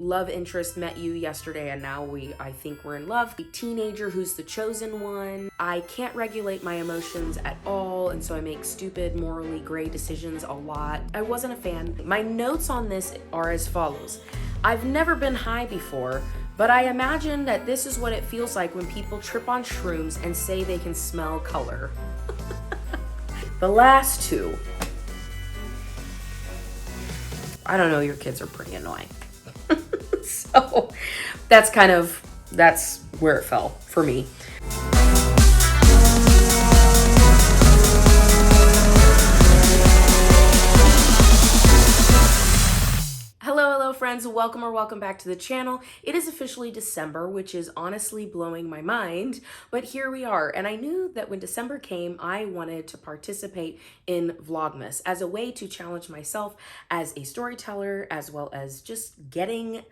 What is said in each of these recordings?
love interest met you yesterday and now I think we're in love. A teenager who's the chosen one. I can't regulate my emotions at all, and so I make stupid, morally gray decisions a lot. I wasn't a fan. My notes on this are as follows. I've never been high before, but I imagine that this is what it feels like when people trip on shrooms and say they can smell color. The last two. I don't know, your kids are pretty annoying. So that's where it fell for me. Hello friends, welcome back to the channel. It is officially December, which is honestly blowing my mind, but here we are. And I knew that when December came, I wanted to participate in Vlogmas as a way to challenge myself as a storyteller, as well as just getting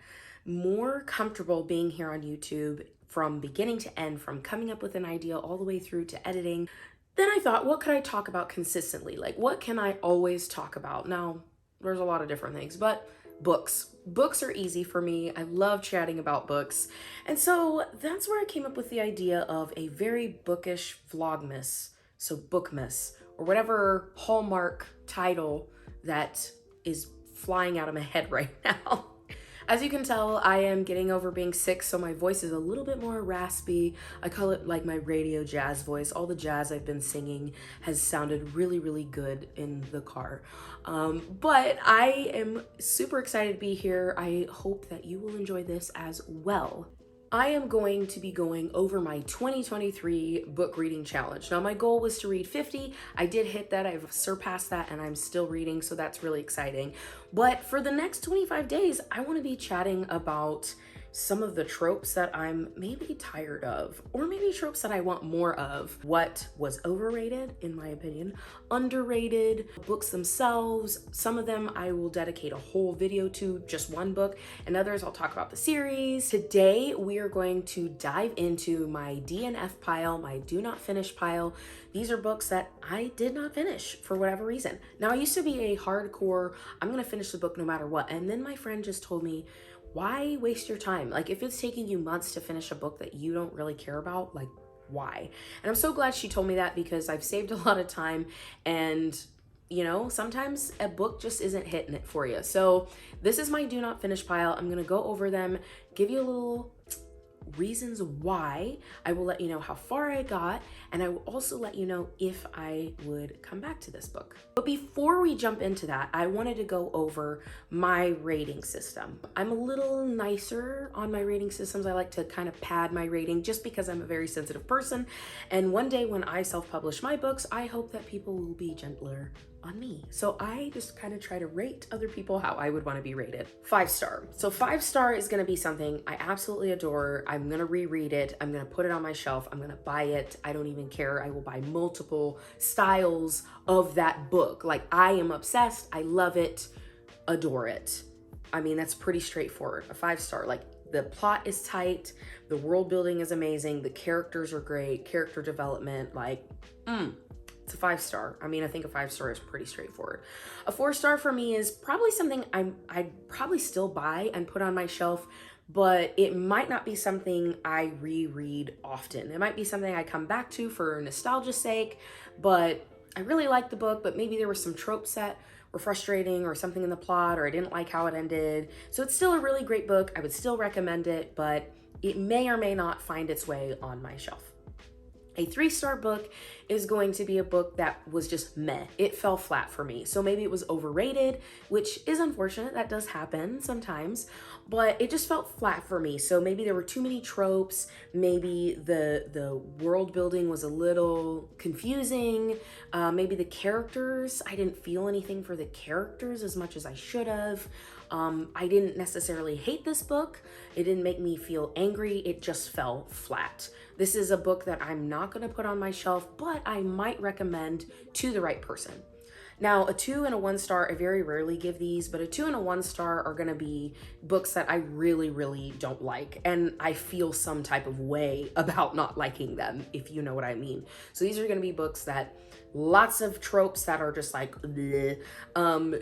more comfortable being here on YouTube from beginning to end, from coming up with an idea all the way through to editing. Then I thought, what could I talk about consistently? Like, what can I always talk about? Now, there's a lot of different things, but books. Books are easy for me. I love chatting about books. And so that's where I came up with the idea of a very bookish Vlogmas. So Bookmas, or whatever Hallmark title that is flying out of my head right now. As you can tell, I am getting over being sick, so my voice is a little bit more raspy. I call it like my radio jazz voice. All the jazz I've been singing has sounded really, really good in the car. But I am super excited to be here. I hope that you will enjoy this as well. I am going to be going over my 2023 book reading challenge. Now, my goal was to read 50. I did hit that. I've surpassed that and I'm still reading, so that's really exciting. But for the next 25 days, I want to be chatting about some of the tropes that I'm maybe tired of, or maybe tropes that I want more of. What was overrated, in my opinion, underrated, books themselves. Some of them I will dedicate a whole video to, just one book, and others I'll talk about the series. Today, we are going to dive into my DNF pile, my do not finish pile. These are books that I did not finish for whatever reason. Now, I used to be a hardcore, I'm gonna finish the book no matter what, and then my friend just told me, why waste your time? Like, if it's taking you months to finish a book that you don't really care about, like, why? And I'm so glad she told me that, because I've saved a lot of time, and you know, sometimes a book just isn't hitting it for you. So this is my do not finish pile. I'm gonna go over them, give you a little reasons why. I will let you know how far I got, and I will also let you know if I would come back to this book. But before we jump into that, I wanted to go over my rating system. I'm a little nicer on my rating systems. I like to kind of pad my rating just because I'm a very sensitive person, and one day when I self-publish my books, I hope that people will be gentler on me. So I just kind of try to rate other people how I would want to be rated. 5-star. So 5-star is going to be something I absolutely adore. I'm going to reread it. I'm going to put it on my shelf. I'm going to buy it. I don't even care. I will buy multiple styles of that book. Like, I am obsessed. I love it. Adore it. I mean, that's pretty straightforward. A 5-star. Like, the plot is tight. The world building is amazing. The characters are great. Character development, like, it's a 5-star. I mean, I think a 5-star is pretty straightforward. A 4-star for me is probably something I'd probably still buy and put on my shelf, but it might not be something I reread often. It might be something I come back to for nostalgia's sake, but I really liked the book, but maybe there were some tropes that were frustrating, or something in the plot, or I didn't like how it ended. So it's still a really great book. I would still recommend it, but it may or may not find its way on my shelf. A 3-star book is going to be a book that was just meh. It fell flat for me. So maybe it was overrated, which is unfortunate. That does happen sometimes, but it just felt flat for me. So maybe there were too many tropes. Maybe the world building was a little confusing. Maybe the characters, I didn't feel anything for the characters as much as I should have. I didn't necessarily hate this book. It didn't make me feel angry. It just fell flat. This is a book that I'm not going to put on my shelf, but I might recommend to the right person. Now, a 2 and a 1 star, I very rarely give these, but a 2 and a 1 star are gonna be books that I really, really don't like. And I feel some type of way about not liking them, if you know what I mean. So these are gonna be books that lots of tropes that are just like, bleh,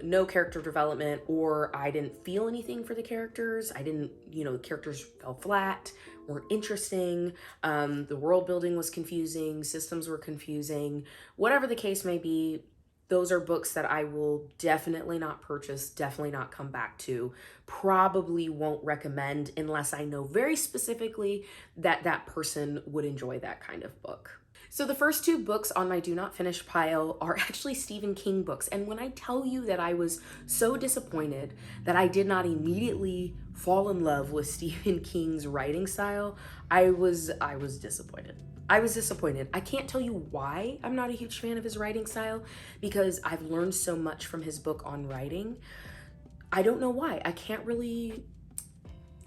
no character development, or I didn't feel anything for the characters. I didn't, the characters fell flat, weren't interesting. The world building was confusing, systems were confusing, whatever the case may be. Those are books that I will definitely not purchase, definitely not come back to, probably won't recommend unless I know very specifically that that person would enjoy that kind of book. So the first 2 books on my do not finish pile are actually Stephen King books. And when I tell you that I was so disappointed that I did not immediately fall in love with Stephen King's writing style, I was disappointed. I was disappointed. I can't tell you why I'm not a huge fan of his writing style, because I've learned so much from his book on writing. I don't know why. I can't really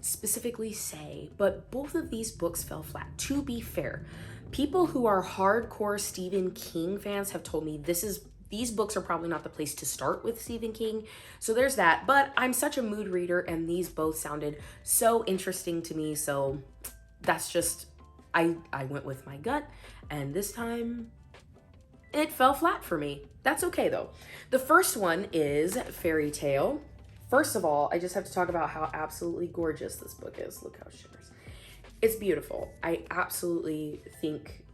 specifically say, but both of these books fell flat. To be fair, people who are hardcore Stephen King fans have told me these books are probably not the place to start with Stephen King. So there's that, but I'm such a mood reader and these both sounded so interesting to me. So that's just, I went with my gut, and this time it fell flat for me. That's okay though. The first one is Fairy Tale. First of all, I just have to talk about how absolutely gorgeous this book is. Look how it shimmers. It's beautiful. I absolutely think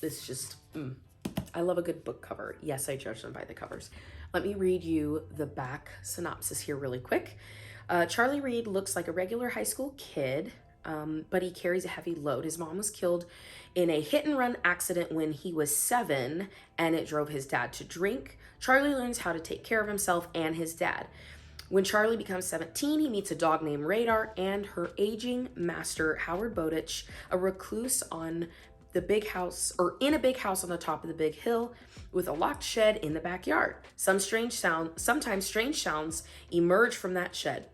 it's just, I love a good book cover. Yes, I judge them by the covers. Let me read you the back synopsis here really quick. Charlie Reed looks like a regular high school kid, but he carries a heavy load. His mom was killed in a hit-and-run accident when he was 7, and it drove his dad to drink. Charlie learns how to take care of himself and his dad. When Charlie becomes 17, he meets a dog named Radar and her aging master, Howard Bowditch, a recluse on the big house, or in a big house on the top of the big hill with a locked shed in the backyard. Sometimes strange sounds emerge from that shed.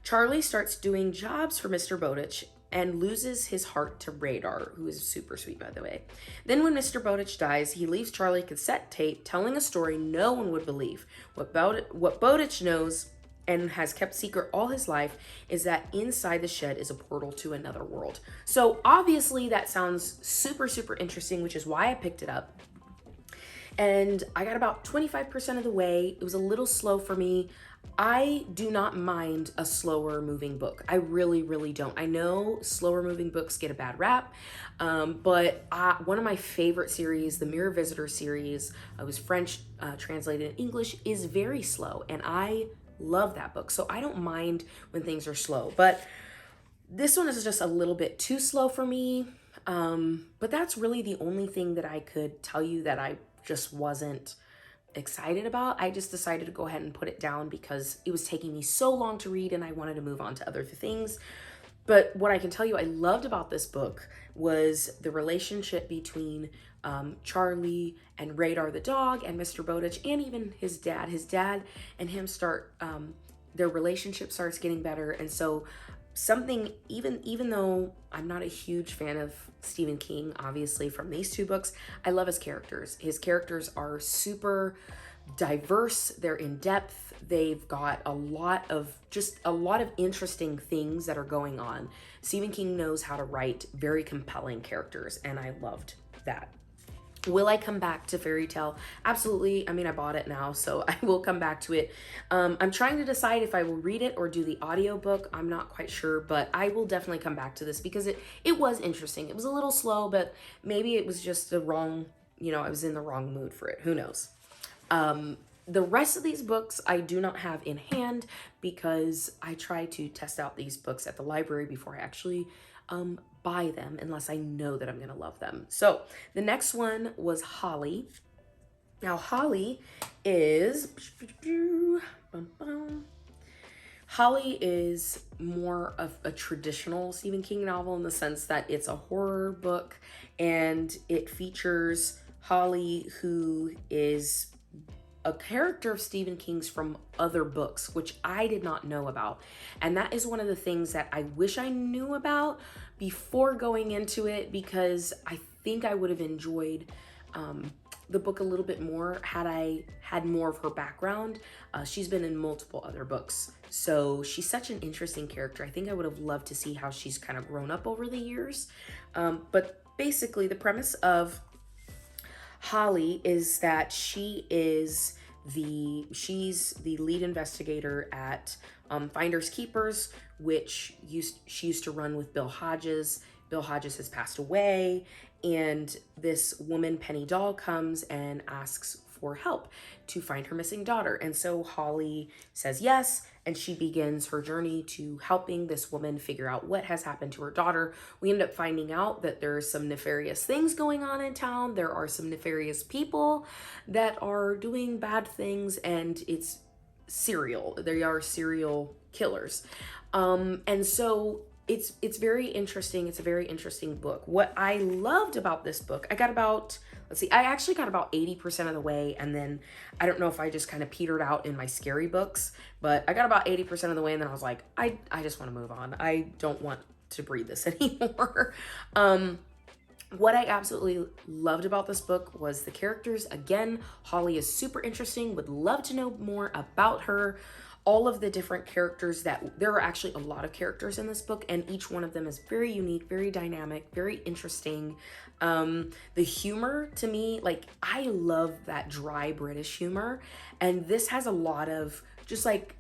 Charlie starts doing jobs for Mr. Bowditch and loses his heart to Radar, who is super sweet, by the way. Then when Mr. Bowditch dies, he leaves Charlie cassette tape telling a story no one would believe. What Bowditch knows and has kept secret all his life is that inside the shed is a portal to another world. So obviously that sounds super, super interesting, which is why I picked it up. And I got about 25% of the way. It was a little slow for me. I do not mind a slower moving book. I really, really don't. I know slower moving books get a bad rap, but one of my favorite series, the Mirror Visitor series, it was French translated in English, is very slow, and I love that book. So I don't mind when things are slow, but this one is just a little bit too slow for me. But that's really the only thing that I could tell you that I just wasn't excited about. I just decided to go ahead and put it down because it was taking me so long to read and I wanted to move on to other things. But what I can tell you I loved about this book was the relationship between Charlie and Radar the dog and Mr. Bowditch and even his dad. His dad and him start, their relationship starts getting better. And so something, even though I'm not a huge fan of Stephen King, obviously from these 2 books, I love his characters. His characters are super diverse, they're in depth, they've got a lot of interesting things that are going on. Stephen King knows how to write very compelling characters, and I loved that. Will I come back to Fairy Tale? Absolutely. I mean, I bought it now, so I will come back to it. I'm trying to decide if I will read it or do the audiobook. I'm not quite sure, but I will definitely come back to this because it was interesting. It was a little slow, but maybe it was just the wrong, I was in the wrong mood for it. Who knows? The rest of these books I do not have in hand because I try to test out these books at the library before I actually buy them, unless I know that I'm gonna love them. So the next one was Holly. Now Holly is more of a traditional Stephen King novel in the sense that it's a horror book and it features Holly, who is a character of Stephen King's from other books, which I did not know about. And that is one of the things that I wish I knew about before going into it, because I think I would have enjoyed the book a little bit more had I had more of her background. She's been in multiple other books, so she's such an interesting character. I think I would have loved to see how she's kind of grown up over the years. But basically the premise of Holly is that she's the lead investigator at Finders Keepers, which she used to run with Bill Hodges. Bill Hodges has passed away, and this woman, Penny Doll, comes and asks for help to find her missing daughter. And so Holly says yes, and she begins her journey to helping this woman figure out what has happened to her daughter. We end up finding out that there's some nefarious things going on in town. There are some nefarious people that are doing bad things, and it's serial. They are serial killers. And so it's very interesting. It's a very interesting book. What I loved about this book, I actually got about 80% of the way, and then I don't know if I just kind of petered out in my scary books, but I got about 80% of the way, and then I was like, I just want to move on. I don't want to read this anymore. What I absolutely loved about this book was the characters. Again, Holly is super interesting. Would love to know more about her. All of the different characters there are actually a lot of characters in this book, and each one of them is very unique, very dynamic, very interesting. The humor, to me, like, I love that dry British humor, and this has a lot of just like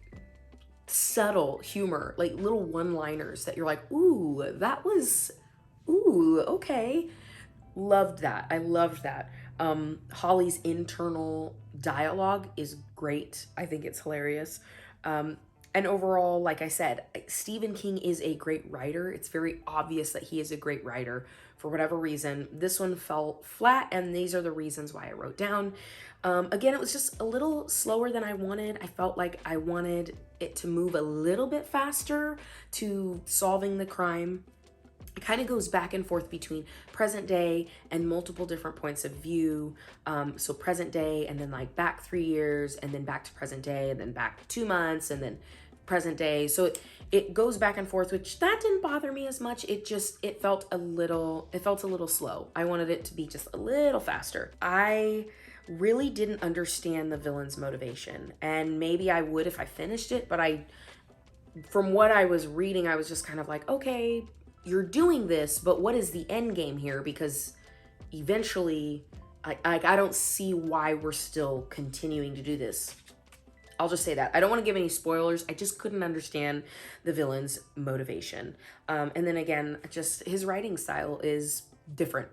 subtle humor, like little one-liners that you're like, ooh, okay. Loved that. I loved that. Holly's internal dialogue is great. I think it's hilarious. And overall, like I said, Stephen King is a great writer. It's very obvious that he is a great writer. For whatever reason, this one fell flat, and these are the reasons why I wrote down. Again, it was just a little slower than I wanted. I felt like I wanted it to move a little bit faster to solving the crime. It kind of goes back and forth between present day and multiple different points of view. So present day, and then like back 3 years, and then back to present day, and then back 2 months, and then present day. So it goes back and forth, which that didn't bother me as much. It felt a little slow. I wanted it to be just a little faster. I really didn't understand the villain's motivation, and maybe I would if I finished it, but from what I was reading, I was just kind of like, okay, you're doing this, but what is the end game here? Because eventually, I don't see why we're still continuing to do this. I'll just say that. I don't want to give any spoilers. I just couldn't understand the villain's motivation. And then again, just his writing style is different,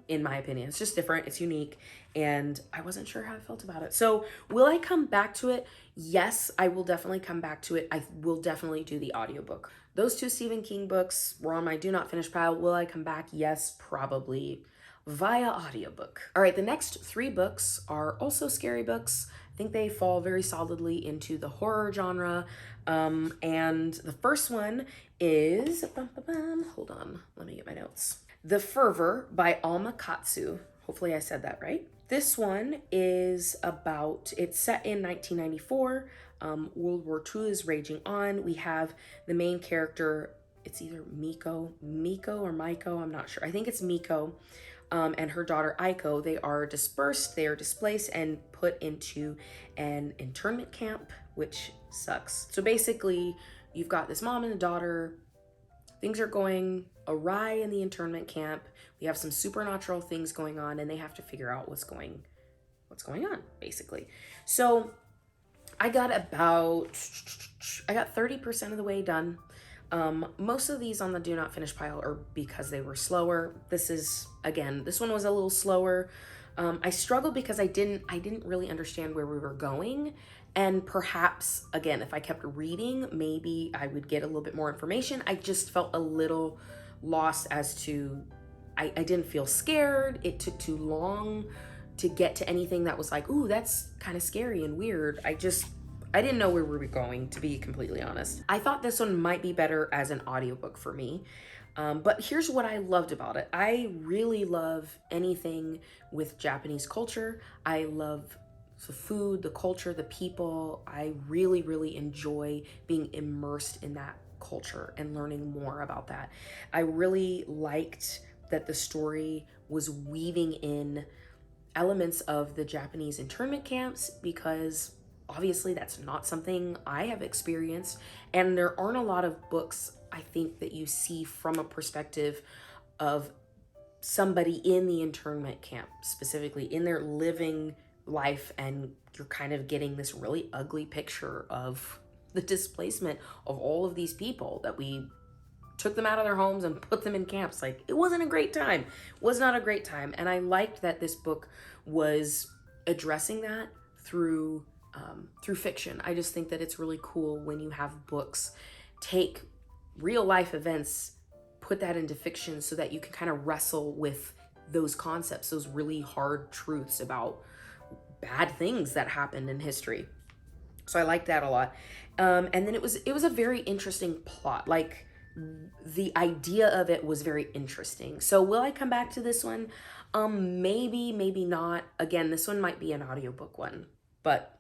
in my opinion. It's just different. It's unique. And I wasn't sure how I felt about it. So will I come back to it? Yes, I will definitely come back to it. I will definitely do the audiobook. Those 2 Stephen King books were on my do not finish pile. Will I come back? Yes, probably via audiobook. All right, the next 3 books are also scary books. I think they fall very solidly into the horror genre. And the first one is, hold on, let me get my notes. The Fervor by Alma Katsu. Hopefully I said that right. This one is it's set in 1994. World War II is raging on. We have the main character, it's either Miko or Maiko, I'm not sure. I think it's Miko, and her daughter Aiko. They are dispersed, they are displaced and put into an internment camp, which sucks. So basically, you've got this mom and a daughter. Things are going awry in the internment camp. We have some supernatural things going on, and they have to figure out what's going on, basically. So I got 30% of the way done. Most of these on the do not finish pile are because they were slower. This one was a little slower. I struggled because I didn't really understand where we were going. And perhaps, again, if I kept reading, maybe I would get a little bit more information. I just felt a little lost as to, I didn't feel scared. It took too long to get to anything that was like, ooh, that's kind of scary and weird. I didn't know where we were going, to be completely honest. I thought this one might be better as an audiobook for me. But here's what I loved about it. I really love anything with Japanese culture. I love the food, the culture, the people. I really, really enjoy being immersed in that culture and learning more about that. I really liked that the story was weaving in elements of the Japanese internment camps, because obviously that's not something I have experienced. And there aren't a lot of books, I think, that you see from a perspective of somebody in the internment camp, specifically in their living life, and you're kind of getting this really ugly picture of the displacement of all of these people, that we took them out of their homes and put them in camps. Like, it wasn't a great time. It was not a great time. And I liked that this book was addressing that through fiction. I just think that it's really cool when you have books take real life events, put that into fiction, so that you can kind of wrestle with those concepts, those really hard truths about bad things that happened in history. So I like that a lot. And then it was a very interesting plot. Like, the idea of it was very interesting. So will I come back to this one? Maybe, maybe not. Again, this one might be an audiobook one, but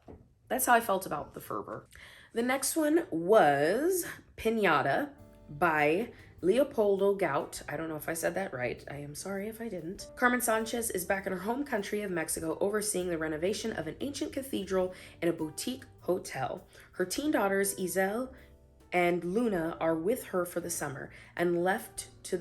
that's how I felt about the Fervor. The next one was Piñata by Leopoldo Gout. I don't know if I said that right. I am sorry if I didn't. Carmen Sanchez is back in her home country of Mexico, overseeing the renovation of an ancient cathedral and a boutique hotel. Her teen daughters, Isel and Luna, are with her for the summer and left to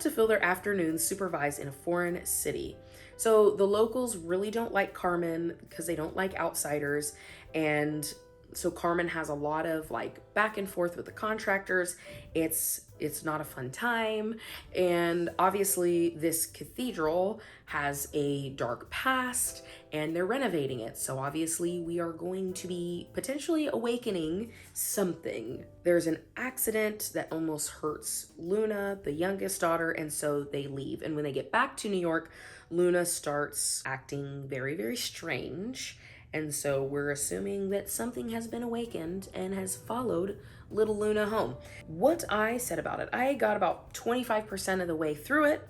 fill their afternoons supervised in a foreign city. So the locals really don't like Carmen because they don't like outsiders, and so Carmen has a lot of like back and forth with the contractors. It's not a fun time. And obviously this cathedral has a dark past and they're renovating it. So obviously we are going to be potentially awakening something. There's an accident that almost hurts Luna, the youngest daughter, and so they leave. And when they get back to New York, Luna starts acting very, very strange. And so we're assuming that something has been awakened and has followed little Luna home. What I said about it, I got about 25% of the way through it.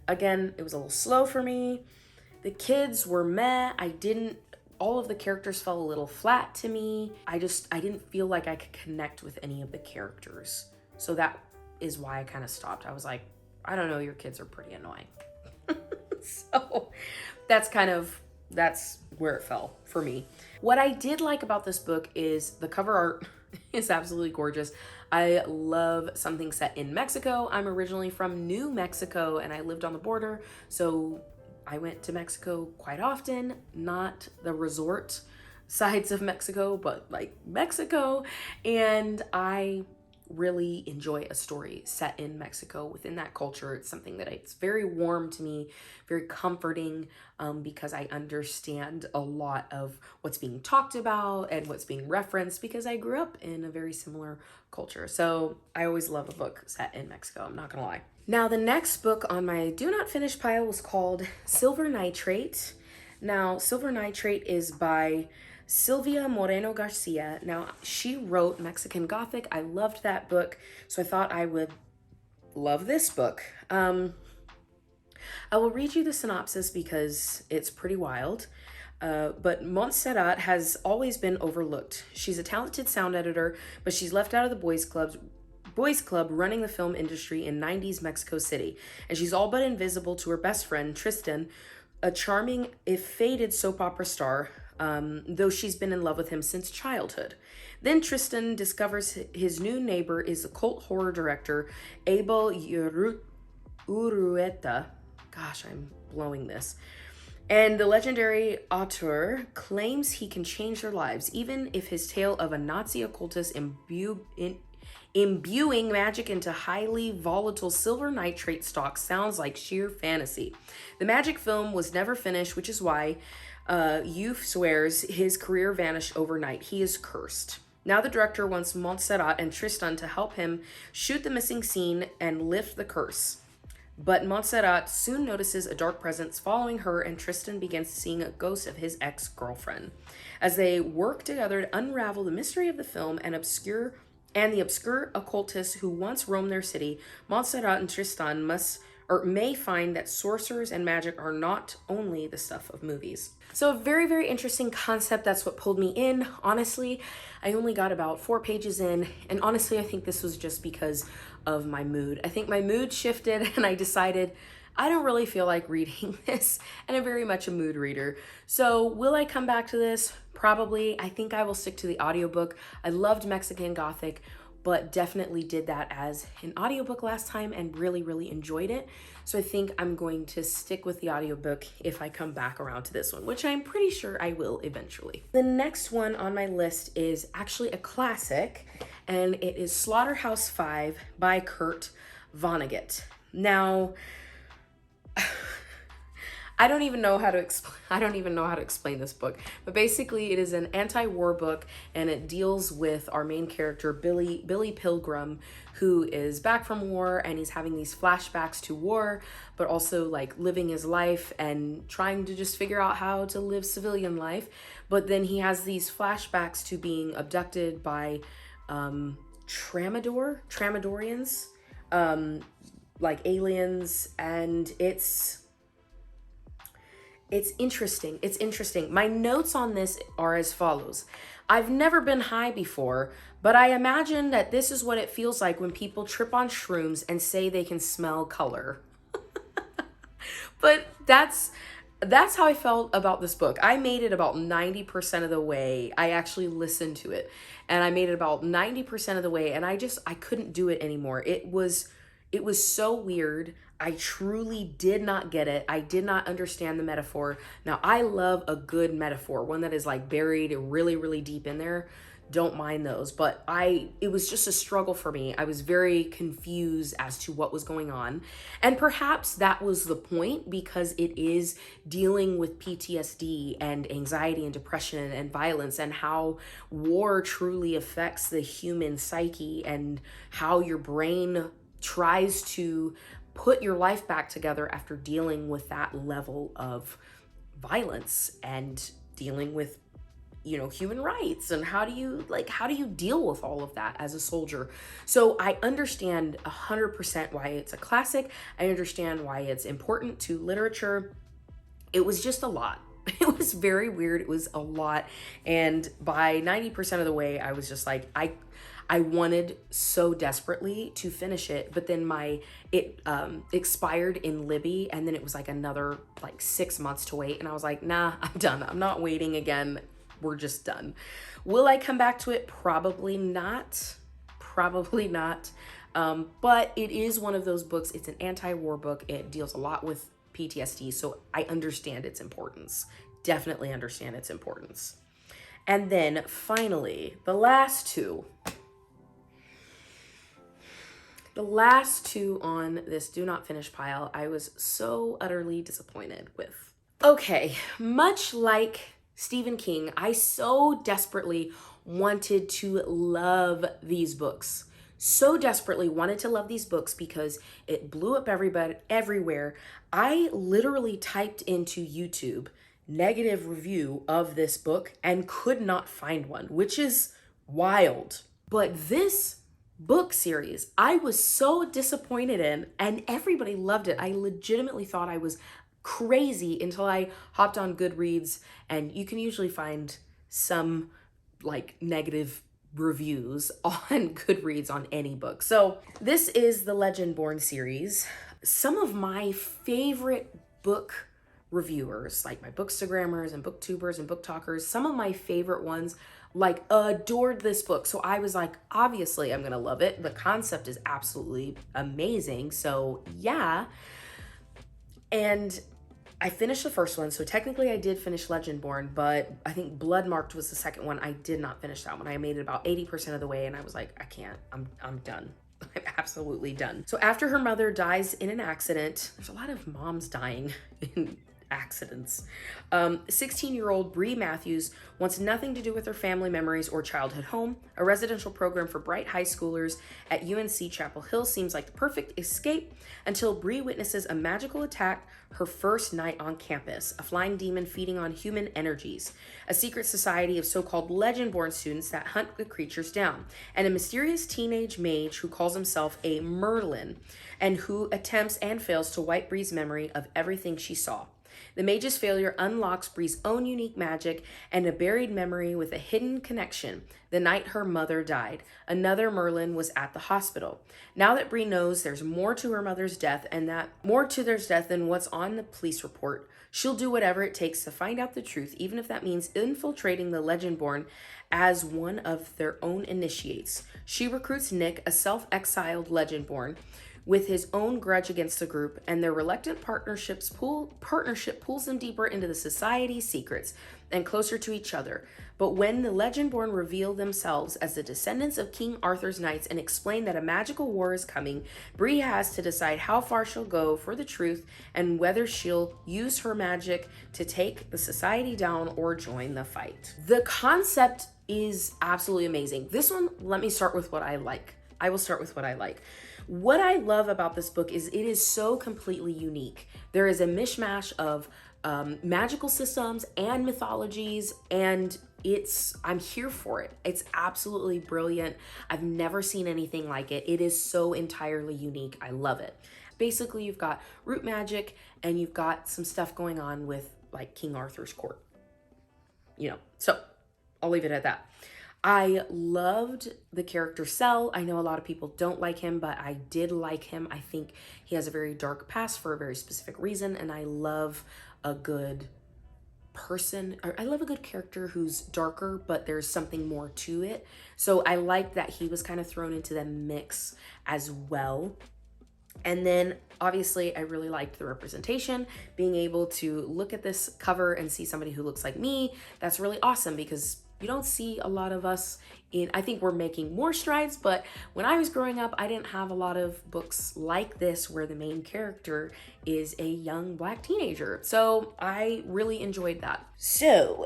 Again, it was a little slow for me. The kids were meh. All of the characters fell a little flat to me. I didn't feel like I could connect with any of the characters. So that is why I kind of stopped. I was like, I don't know, your kids are pretty annoying. So that's where it fell for me. What I did like about this book is the cover art is absolutely gorgeous. I love something set in Mexico. I'm originally from New Mexico and I lived on the border, so I went to Mexico quite often, not the resort sides of Mexico, but like Mexico. And I really enjoy a story set in Mexico within that culture. It's something that it's very warm to me, very comforting, because I understand a lot of what's being talked about and what's being referenced because I grew up in a very similar culture. So I always love a book set in Mexico, I'm not gonna lie. Now the next book on my do not finish pile was called Silver Nitrate. Now Silver Nitrate is by Silvia Moreno-Garcia. Now, she wrote Mexican Gothic. I loved that book, so I thought I would love this book. I will read you the synopsis because it's pretty wild. But Montserrat has always been overlooked. She's a talented sound editor, but she's left out of the boys club running the film industry in 90s Mexico City. And she's all but invisible to her best friend, Tristan, a charming, if faded soap opera star, though she's been in love with him since childhood. Then Tristan discovers his new neighbor is a cult horror director, Abel Urueta. Gosh, I'm blowing this. And the legendary auteur claims he can change their lives, even if his tale of a Nazi occultist imbuing magic into highly volatile silver nitrate stock sounds like sheer fantasy. The magic film was never finished, which is why Youth swears his career vanished overnight. He is cursed. Now the director wants Montserrat and Tristan to help him shoot the missing scene and lift the curse. But Montserrat soon notices a dark presence following her, and Tristan begins seeing a ghost of his ex-girlfriend. As they work together to unravel the mystery of the film and the obscure occultists who once roamed their city, Montserrat and Tristan may find that sorcerers and magic are not only the stuff of movies. So a very, very interesting concept. That's what pulled me in. Honestly, I only got about 4 pages in, and honestly, I think this was just because of my mood. I think my mood shifted and I decided I don't really feel like reading this, and I'm very much a mood reader. So will I come back to this? Probably. I think I will stick to the audiobook. I loved Mexican Gothic, but definitely did that as an audiobook last time and really, really enjoyed it. So I think I'm going to stick with the audiobook if I come back around to this one, which I'm pretty sure I will eventually. The next one on my list is actually a classic, and it is Slaughterhouse 5 by Kurt Vonnegut. Now, I don't even know how to explain this book, but basically it is an anti-war book, and it deals with our main character Billy Pilgrim, who is back from war, and he's having these flashbacks to war, but also like living his life and trying to just figure out how to live civilian life. But then he has these flashbacks to being abducted by Tramadorians, like aliens, and it's interesting. It's interesting. My notes on this are as follows. I've never been high before, but I imagine that this is what it feels like when people trip on shrooms and say they can smell color. But that's how I felt about this book. I made it about 90% of the way. I actually listened to it, and I made it about 90% of the way, and I couldn't do it anymore. It was so weird. I truly did not get it. I did not understand the metaphor. Now, I love a good metaphor, one that is like buried really, really deep in there. Don't mind those, but it was just a struggle for me. I was very confused as to what was going on. And perhaps that was the point, because it is dealing with PTSD and anxiety and depression and violence, and how war truly affects the human psyche, and how your brain tries to put your life back together after dealing with that level of violence, and dealing with, you know, human rights, and how do you deal with all of that as a soldier. So I understand 100% why it's a classic. I understand why it's important to literature. It was just a lot. It was very weird. It was a lot. And by 90% of the way, I was just like, I wanted so desperately to finish it, but then it expired in Libby, and then it was like another 6 months to wait, and I was like, nah, I'm done. I'm not waiting again. We're just done. Will I come back to it? Probably not. Probably not. But it is one of those books. It's an anti-war book. It deals a lot with PTSD, so I understand its importance. Definitely understand its importance. And then finally, the last two on this do not finish pile, I was so utterly disappointed with. Okay, much like Stephen King, I so desperately wanted to love these books. So desperately wanted to love these books because it blew up everywhere. I literally typed into YouTube negative review of this book and could not find one, which is wild. But this book series, I was so disappointed in, and everybody loved it. I legitimately thought I was crazy until I hopped on Goodreads, and you can usually find some negative reviews on Goodreads on any book. So this is the Legendborn series. Some of my favorite book reviewers, like my bookstagrammers and booktubers and book talkers, some of my favorite ones adored this book. So I was like, obviously I'm gonna love it. The concept is absolutely amazing. So yeah. And I finished the first one. So technically I did finish Legendborn, but I think Bloodmarked was the second one. I did not finish that one. I made it about 80% of the way, and I was like, I can't, I'm done. I'm absolutely done. So after her mother dies in an accident, there's a lot of moms dying in accidents. 16-year-old Bree Matthews wants nothing to do with her family memories or childhood home. A residential program for bright high schoolers at UNC Chapel Hill seems like the perfect escape until Bree witnesses a magical attack her first night on campus, a flying demon feeding on human energies, a secret society of so-called Legendborn students that hunt the creatures down, and a mysterious teenage mage who calls himself a Merlin and who attempts and fails to wipe Bree's memory of everything she saw. The mage's failure unlocks Bree's own unique magic and a buried memory with a hidden connection. The night her mother died, another Merlin was at the hospital. Now that Bree knows there's more to her mother's death and that more to their death than what's on the police report, she'll do whatever it takes to find out the truth, even if that means infiltrating the Legendborn as one of their own initiates. She recruits Nick, a self-exiled Legendborn, with his own grudge against the group, and their reluctant partnership pulls them deeper into the society's secrets and closer to each other. But when the Legendborn reveal themselves as the descendants of King Arthur's knights and explain that a magical war is coming, Bree has to decide how far she'll go for the truth and whether she'll use her magic to take the society down or join the fight. The concept is absolutely amazing. This one, let me start with what I like. I will start with what I like. What I love about this book is it is so completely unique. There is a mishmash of magical systems and mythologies, and I'm here for it. It's absolutely brilliant. I've never seen anything like it. It is so entirely unique. I love it. Basically, you've got root magic and you've got some stuff going on with like King Arthur's court. So I'll leave it at that. I loved the character Cell. I know a lot of people don't like him, but I did like him. I think he has a very dark past for a very specific reason, and I love a good person. I love a good character who's darker, but there's something more to it. So I like that he was kind of thrown into the mix as well. And then obviously I really liked the representation, being able to look at this cover and see somebody who looks like me. That's really awesome because you don't see a lot of us I think we're making more strides, but when I was growing up, I didn't have a lot of books like this where the main character is a young Black teenager. So I really enjoyed that. So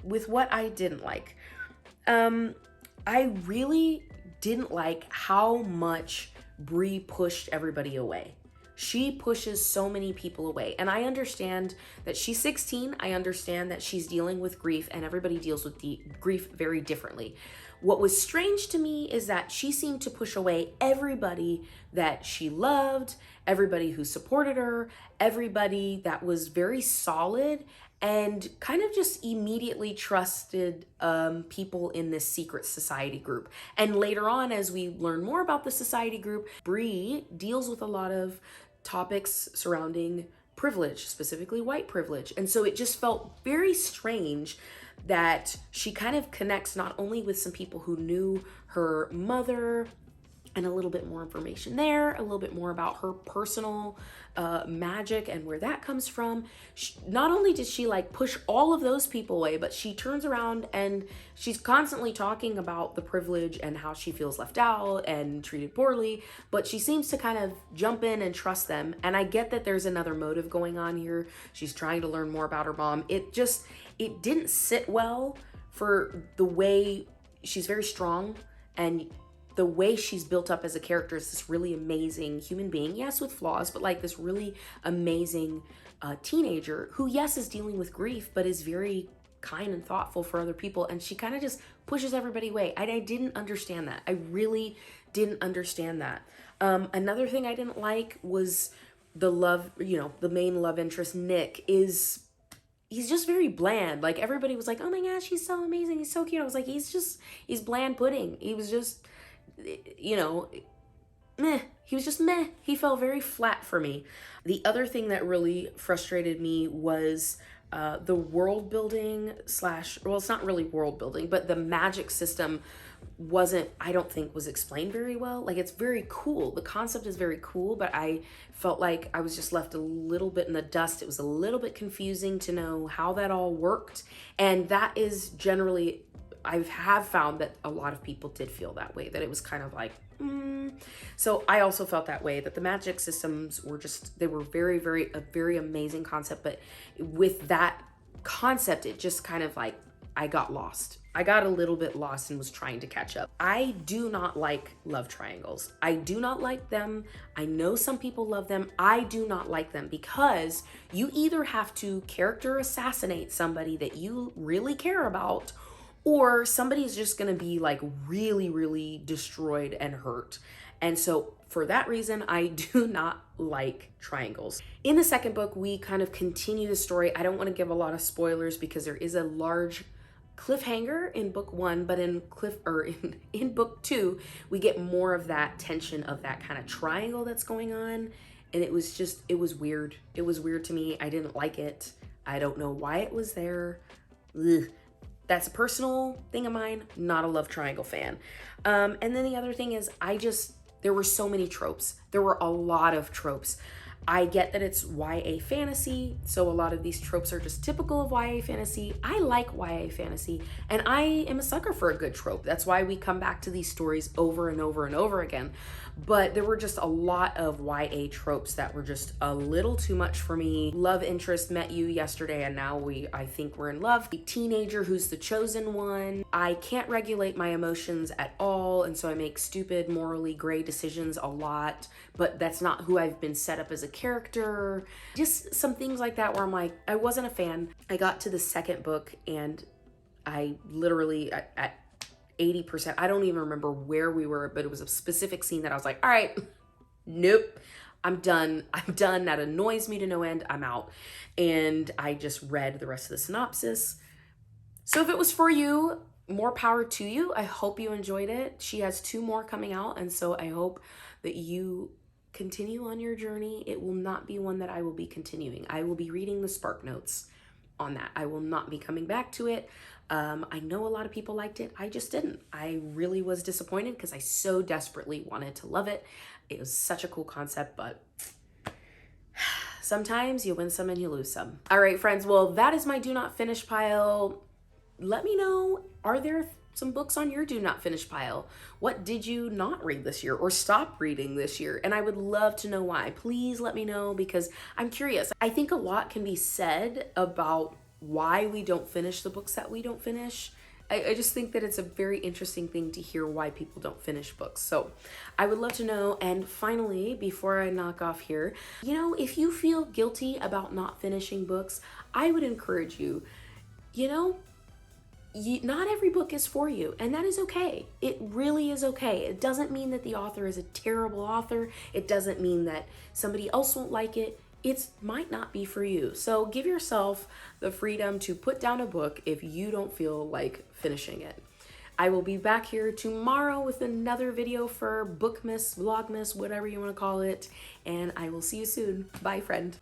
with what I didn't like, I really didn't like how much Bree pushed everybody away. She pushes so many people away. And I understand that she's 16. I understand that she's dealing with grief, and everybody deals with the grief very differently. What was strange to me is that she seemed to push away everybody that she loved, everybody who supported her, everybody that was very solid, and kind of just immediately trusted people in this secret society group. And later on, as we learn more about the society group, Bree deals with a lot of topics surrounding privilege, specifically white privilege. And so it just felt very strange that she kind of connects not only with some people who knew her mother and a little bit more information there, a little bit more about her personal magic and where that comes from. Not only did she like push all of those people away, but she turns around and she's constantly talking about the privilege and how she feels left out and treated poorly, but she seems to kind of jump in and trust them. And I get that there's another motive going on here. She's trying to learn more about her mom. It didn't sit well for the way she's very strong, and the way she's built up as a character is this really amazing human being, yes, with flaws, but like this really amazing teenager who, yes, is dealing with grief, but is very kind and thoughtful for other people. And she kind of just pushes everybody away. I didn't understand that. I really didn't understand that. Another thing I didn't like was the love, the main love interest, Nick, he's just very bland. Like everybody was like, oh my gosh, he's so amazing. He's so cute. I was like, he's bland pudding. He was just, meh. He was just meh. He felt very flat for me. The other thing that really frustrated me was the world building well, it's not really world building, but the magic system I don't think was explained very well. Like, it's very cool. The concept is very cool, but I felt like I was just left a little bit in the dust. It was a little bit confusing to know how that all worked. And that is generally, I have found that a lot of people did feel that way, that it was kind of like, So I also felt that way, that the magic systems were they were a very amazing concept. But with that concept, it just kind of like, I got lost. I got a little bit lost and was trying to catch up. I do not like love triangles. I do not like them. I know some people love them. I do not like them because you either have to character assassinate somebody that you really care about, or somebody's just gonna be like really, really destroyed and hurt. And so for that reason, I do not like triangles. In the second book, we kind of continue the story. I don't want to give a lot of spoilers because there is a large cliffhanger in book one, but in book two, we get more of that tension of that kind of triangle that's going on. And it was weird. It was weird to me. I didn't like it. I don't know why it was there. Ugh. That's a personal thing of mine, not a love triangle fan. And then the other thing is there were so many tropes. There were a lot of tropes. I get that it's YA fantasy, so a lot of these tropes are just typical of YA fantasy. I like YA fantasy, and I am a sucker for a good trope. That's why we come back to these stories over and over and over again. But there were just a lot of YA tropes that were just a little too much for me. Love interest met you yesterday, and now I think we're in love. A teenager who's the chosen one. I can't regulate my emotions at all, and so I make stupid, morally gray decisions a lot, but that's not who I've been set up as a character. Just some things like that where I'm like, I wasn't a fan. I got to the second book and I literally at 80%, I don't even remember where we were, but it was a specific scene that I was like, all right, nope, I'm done. That annoys me to no end. I'm out. And I just read the rest of the synopsis. So if it was for you, more power to you. I hope you enjoyed it. She has 2 more coming out, and so I hope that you continue on your journey. It will not be one that I will be continuing. I will be reading the Spark Notes on that. I will not be coming back to it. I know a lot of people liked it. I just didn't. I really was disappointed because I so desperately wanted to love it. It was such a cool concept, but sometimes you win some and you lose some. All right, friends. Well, that is my do not finish pile. Let me know, are there some books on your do not finish pile? What did you not read this year or stop reading this year? And I would love to know why. Please let me know because I'm curious. I think a lot can be said about why we don't finish the books that we don't finish. I just think that it's a very interesting thing to hear why people don't finish books. So I would love to know. And finally, before I knock off here, if you feel guilty about not finishing books, I would encourage you, not every book is for you, and that is okay. It really is okay. It doesn't mean that the author is a terrible author. It doesn't mean that somebody else won't like it. It might not be for you. So give yourself the freedom to put down a book if you don't feel like finishing it. I will be back here tomorrow with another video for Bookmas, VLOGMAS, whatever you want to call it, and I will see you soon. Bye, friend.